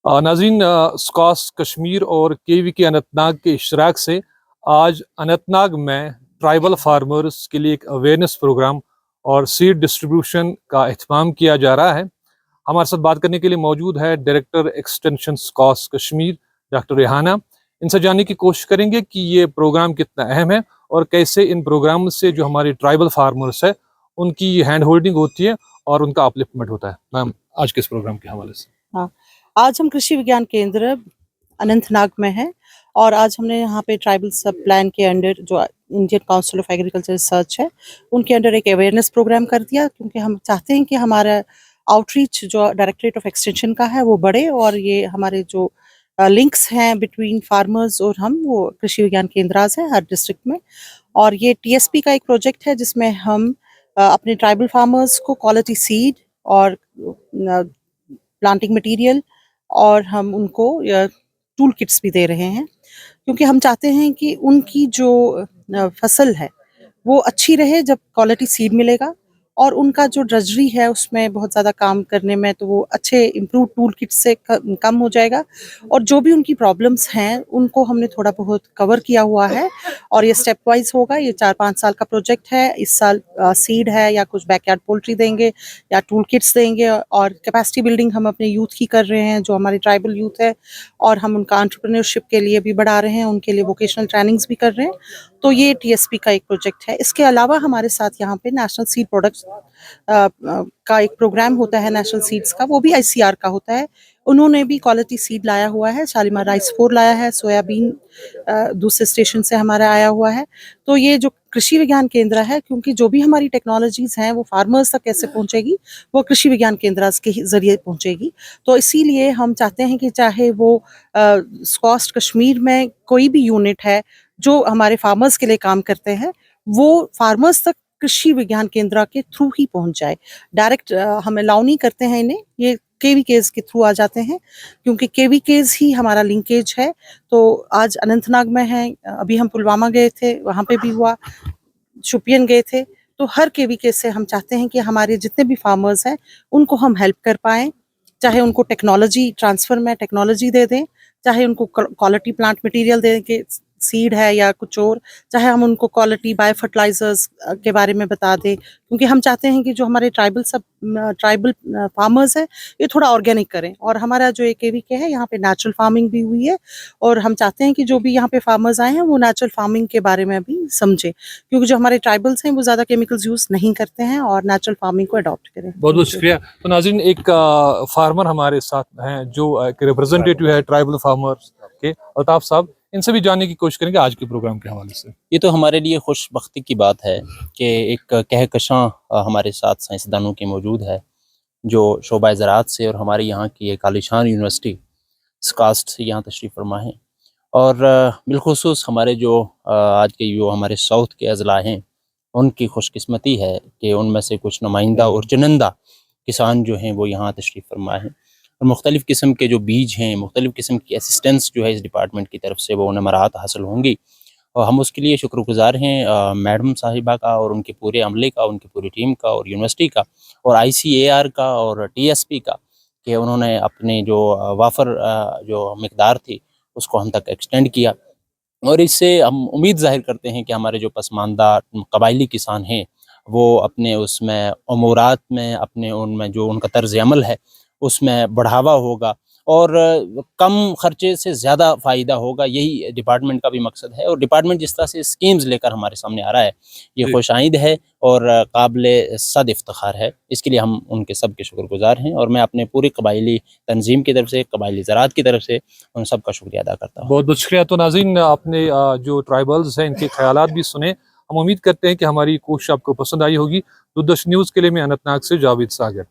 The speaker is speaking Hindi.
नाज़रीन, स्कॉस कश्मीर और केवी के अनंतनाग के इश्तराक से आज अनंतनाग में ट्राइबल फार्मर्स के लिए एक अवेयरनेस प्रोग्राम और सीड डिस्ट्रीब्यूशन का एहतमाम किया जा रहा है। हमारे साथ बात करने के लिए मौजूद है director extension SKUAST Kashmir doctor Rehana. इनसे जानने की कोशिश करेंगे कि ये प्रोग्राम कितना अहम है और कैसे इन प्रोग्राम से जो हमारे ट्राइबल फार्मर्स है उनकी हैंड होल्डिंग होती है और उनका अपलिफ्टमेंट होता है। मैम, आज के इस प्रोग्राम के हवाले से। हाँ, आज हम कृषि विज्ञान केंद्र अनंतनाग में हैं और आज हमने यहाँ पे ट्राइबल सब प्लान के अंडर जो Indian council of agriculture research है उनके अंडर एक अवेयरनेस प्रोग्राम कर दिया, क्योंकि हम चाहते हैं कि हमारा आउटरीच जो डायरेक्टरेट ऑफ एक्सटेंशन का है वो बढ़े और ये हमारे जो लिंक्स हैं बिटवीन फार्मर्स और हम वो कृषि विज्ञान केंद्रास हैं हर डिस्ट्रिक्ट में। और ये टीएसपी का एक प्रोजेक्ट है जिसमें हम अपने ट्राइबल फार्मर्स को क्वालिटी सीड और प्लांटिंग मटेरियल और हम उनको टूल किट्स भी दे रहे हैं, क्योंकि हम चाहते हैं कि उनकी जो फसल है वो अच्छी रहे जब क्वालिटी सीड मिलेगा, और उनका जो ड्रजरी है उसमें बहुत ज़्यादा काम करने में तो वो अच्छे इम्प्रूव टूल किट से कम हो जाएगा। और जो भी उनकी प्रॉब्लम्स हैं उनको हमने थोड़ा बहुत कवर किया हुआ है और ये स्टेप वाइज होगा। ये 4-5 साल का प्रोजेक्ट है। इस साल सीड है या कुछ बैकयार्ड पोल्ट्री देंगे या टूल किट्स देंगे, और कैपेसिटी बिल्डिंग हम अपने यूथ की कर रहे हैं जो हमारे ट्राइबल यूथ है, और हम उनका एंटरप्रेन्योरशिप के लिए भी बढ़ा रहे हैं, उनके लिए वोकेशनल ट्रेनिंग्स भी कर रहे हैं। तो ये टीएसपी का एक प्रोजेक्ट है। इसके अलावा हमारे साथ यहाँ पे नेशनल सीड प्रोडक्ट्स का एक प्रोग्राम होता है नेशनल सीड्स का, वो भी आईसीआर का होता है। उन्होंने भी क्वालिटी सीड लाया हुआ है, शालीमार राइस 4 लाया है, सोयाबीन दूसरे स्टेशन से हमारा आया हुआ है। तो ये जो कृषि विज्ञान केंद्र है, क्योंकि जो भी हमारी टेक्नोलॉजीज हैं वो फार्मर्स तक कैसे पहुंचेगी, वो कृषि विज्ञान केंद्र के जरिए पहुंचेगी। तो इसीलिए हम चाहते हैं कि चाहे वो स्कॉस कश्मीर में कोई भी यूनिट है जो हमारे फार्मर्स के लिए काम करते हैं, वो फार्मर्स तक कृषि विज्ञान केंद्र के थ्रू ही पहुंच जाए। डायरेक्ट हम अलाउ नहीं करते हैं इन्हें, ये केवीकेज के थ्रू आ जाते हैं, क्योंकि केवीकेज ही हमारा लिंकेज है। तो आज अनंतनाग में है, अभी हम पुलवामा गए थे, वहाँ पे भी हुआ, शुपियन गए थे। तो हर केवीकेज से हम चाहते हैं कि हमारे जितने भी फार्मर्स हैं उनको हम हेल्प कर पाएँ, चाहे उनको टेक्नोलॉजी ट्रांसफ़र में टेक्नोलॉजी दे दें, चाहे उनको क्वालिटी प्लांट मटेरियल दें कि सीड है या कुछ और, चाहे हम उनको क्वालिटी बायो फर्टिलाइजर्स के बारे में बता दें, क्योंकि हम चाहते हैं कि जो हमारे ट्राइबल फार्मर्स हैं ये थोड़ा ऑर्गेनिक करें। और हमारा जो एक केवीके है यहाँ पे नेचुरल फार्मिंग भी हुई है, और हम चाहते हैं कि जो भी यहाँ पे फार्मर्स आए हैं वो नेचुरल फार्मिंग के बारे में भी समझें, क्योंकि जो हमारे ट्राइबल्स हैं वो ज़्यादा केमिकल्स यूज़ नहीं करते हैं और नेचुरल फार्मिंग को अडॉप्ट करें। बहुत बहुत शुक्रिया। तो नाज़रीन, एक फार्मर हमारे साथ हैं जो एक रिप्रेजेंटेटिव है ट्राइबल फार्मर्स के, अल्ताफ साहब। इनसे भी जानने की कोशिश करेंगे आज के प्रोग्राम के हवाले से। ये तो हमारे लिए खुशबख्ती की बात है कि एक कहकशां हमारे साथ साइंसदानों की मौजूद है जो शोबा ज़राअत से और हमारे यहाँ की एक आलीशान यूनिवर्सिटी स्कास्ट से यहाँ तशरीफ़ फरमा है। और बिलखुसूस हमारे जो आज के जो हमारे साउथ के अज़ला हैं उनकी खुशकिस्मती है कि उनमें से कुछ नुमाइंदा और चुनिंदा किसान जो हैं वो यहाँ तशरीफ़ फरमा है, और मुख्तलिफ़ किस्म के जो बीज हैं, मुख्तलिफ़ किस्म की असिस्टेंस जो है इस डिपार्टमेंट की तरफ से वो उन्हें मराहत हासिल होंगी। और हम उसके लिए शुक्रगुज़ार हैं मैडम साहिबा का और उनके पूरे अमले का, उनकी पूरी टीम का और यूनिवर्सिटी का और ICAR का और TSP का, कि उन्होंने अपने जो वाफर जो मकदार थी उसको हम तक एक्सटेंड किया। और इससे हम उम्मीद ज़ाहिर करते हैं कि हमारे जो पसमानदा कबायली किसान हैं वो अपने उसमें अमूरात में, अपने उनमें जो उनका तर्ज़ अमल है उसमें बढ़ावा होगा और कम खर्चे से ज़्यादा फ़ायदा होगा। यही डिपार्टमेंट का भी मकसद है, और डिपार्टमेंट जिस तरह से स्कीम्स लेकर हमारे सामने आ रहा है ये खुशाइंद है और काबिल सद इफ्तिखार है। इसके लिए हम उनके सब के शुक्रगुज़ार हैं, और मैं अपने पूरी कबायली तंजीम की तरफ से, कबायली ज़राअत की तरफ से उन सब का शुक्रिया अदा करता हूँ। बहुत बहुत शुक्रिया। तो नाज़रीन, आपने जो ट्राइबल्स हैं इनके ख्यालात भी सुने। हम उम्मीद करते हैं कि हमारी कोशिश आपको पसंद आई होगी। दूरदर्शन न्यूज़ के लिए मैं अनंतनाग से जावेद सागर।